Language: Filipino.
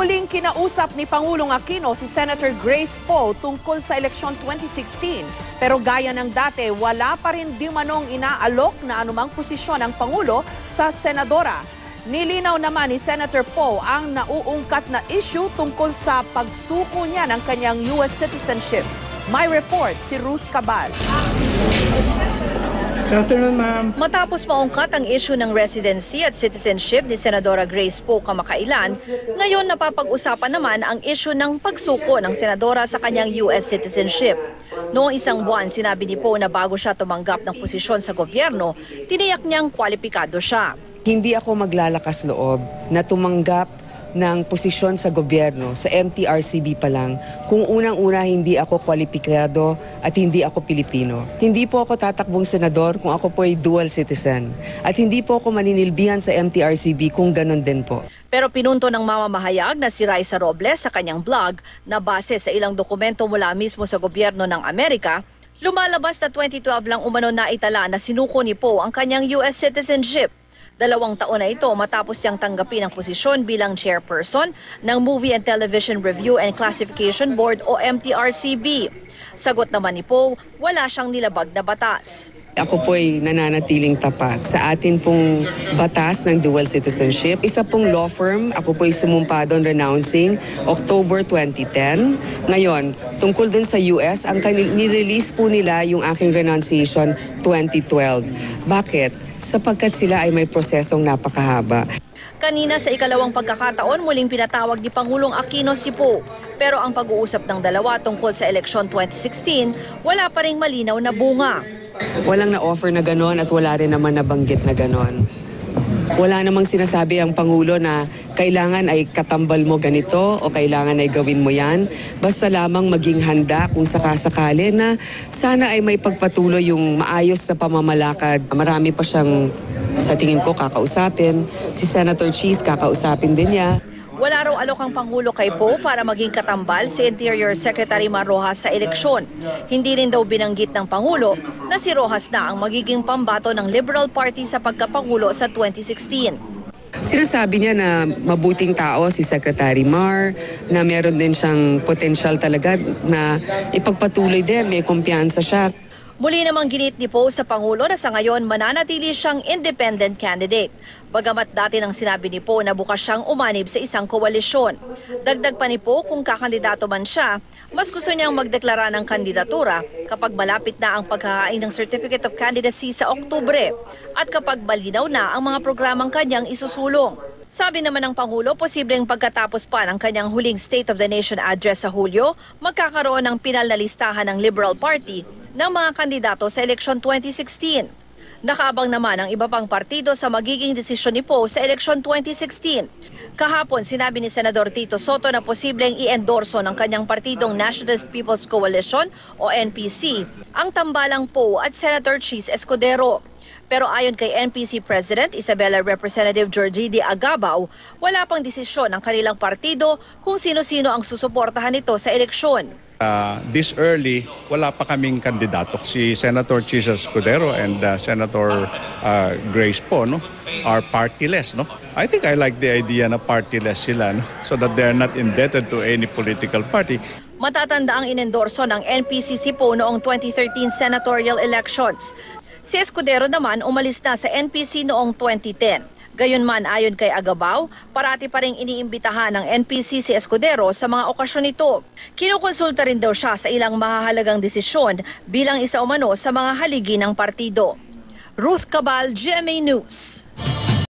Muling kinausap ni Pangulong Aquino si Senator Grace Poe tungkol sa eleksyon 2016. Pero gaya ng dati, wala pa rin di manong inaalok na anumang posisyon ng Pangulo sa Senadora. Nilinaw naman ni Senator Poe ang nauungkat na issue tungkol sa pagsuko niya ng kanyang US citizenship. May report si Ruth Cabal. Good afternoon, ma'am. Matapos maungkat ang issue ng residency at citizenship ni Senadora Grace Poe kamakailan, ngayon napapag-usapan naman ang issue ng pagsuko ng senadora sa kanyang US citizenship. Noong isang buwan, sinabi ni Poe na bago siya tumanggap ng posisyon sa gobyerno, tiniyak niyang kwalipikado siya. Hindi ako maglalakas loob na tumanggap ng posisyon sa gobyerno, sa MTRCB pa lang, kung unang-una hindi ako kwalipikado at hindi ako Pilipino. Hindi po ako tatakbong senador kung ako po ay dual citizen. At hindi po ako maninilbihan sa MTRCB kung ganun din po. Pero pinunto ng mamamahayag na si Raisa Robles sa kanyang blog na base sa ilang dokumento mula mismo sa gobyerno ng Amerika, lumalabas na 2012 lang umano na itala na sinuko ni Poe ang kanyang US citizenship. 2 taon na ito matapos siyang tanggapin ang posisyon bilang chairperson ng Movie and Television Review and Classification Board o MTRCB. Sagot naman ni Poe, wala siyang nilabag na batas. Ako po ay nananatiling tapat sa atin pong batas ng dual citizenship. Isa pong law firm, ako po ay sumumpa doon renouncing October 2010. Ngayon, tungkol dun sa US, ang nirelease po nila yung aking renunciation 2012. Bakit? Sapagkat sila ay may prosesong napakahaba. Kanina sa ikalawang pagkakataon, muling pinatawag ni Pangulong Aquino si Poe. Pero ang pag-uusap ng dalawa tungkol sa eleksyon 2016, wala pa ring malinaw na bunga. Walang na-offer na ganon at wala rin naman nabanggit na ganon. Wala namang sinasabi ang Pangulo na kailangan ay katambal mo ganito o kailangan ay gawin mo yan. Basta lamang maging handa kung sakasakali na sana ay may pagpatuloy yung maayos na pamamalakad. Marami pa siyang, sa tingin ko, kakausapin. Si Senator Cheese, kakausapin din niya. Wala raw alok ang Pangulo kay Poe para maging katambal si Interior Secretary Mar Rojas sa eleksyon. Hindi rin daw binanggit ng Pangulo na si Rojas na ang magiging pambato ng Liberal Party sa pagkapangulo sa 2016. Sinasabi niya na mabuting tao si Secretary Mar, na meron din siyang potensyal talaga na ipagpatuloy din, may kumpiyansa siya. Muli namang ginit ni Poe sa Pangulo na sa ngayon mananatili siyang independent candidate. Bagamat dati nang sinabi ni Poe na bukas siyang umanib sa isang koalisyon. Dagdag pa ni Poe kung kakandidato man siya, mas gusto niyang magdeklara ng kandidatura kapag malapit na ang paghahain ng Certificate of Candidacy sa Oktubre at kapag malinaw na ang mga programang kanyang isusulong. Sabi naman ng Pangulo, posibleng pagkatapos pa ng kanyang huling State of the Nation address sa Hulyo, magkakaroon ng pinal na listahan ng Liberal Party ng mga kandidato sa eleksyon 2016. Nakaabang naman ang iba pang partido sa magiging desisyon ni Poe sa eleksyon 2016. Kahapon, sinabi ni Senador Tito Soto na posibleng i-endorso ng kanyang partidong Nationalist People's Coalition o NPC ang tambalang Poe at Senator Cheese Escudero. Pero ayon kay NPC President Isabela Representative Georgie D. Agabao, wala pang desisyon ng kanilang partido kung sino-sino ang susuportahan nito sa eleksyon. This early, wala pa kaming kandidato. Si Senator Cheese Escudero and Senator Grace Poe, no, are partyless. No? I think I like the idea na partyless sila, no? So that they're not indebted to any political party. Matatanda ang inendorso ng NPC si Poe noong 2013 senatorial elections. Si Escudero naman umalis na sa NPC noong 2010. Gayunman ayon kay Agabao, parati pa ring iniimbitahan ng NPC si Escudero sa mga okasyon nito. Kinukonsulta rin daw siya sa ilang mahahalagang desisyon bilang isa umano sa mga haligi ng partido. Ruth Cabal, GMA News.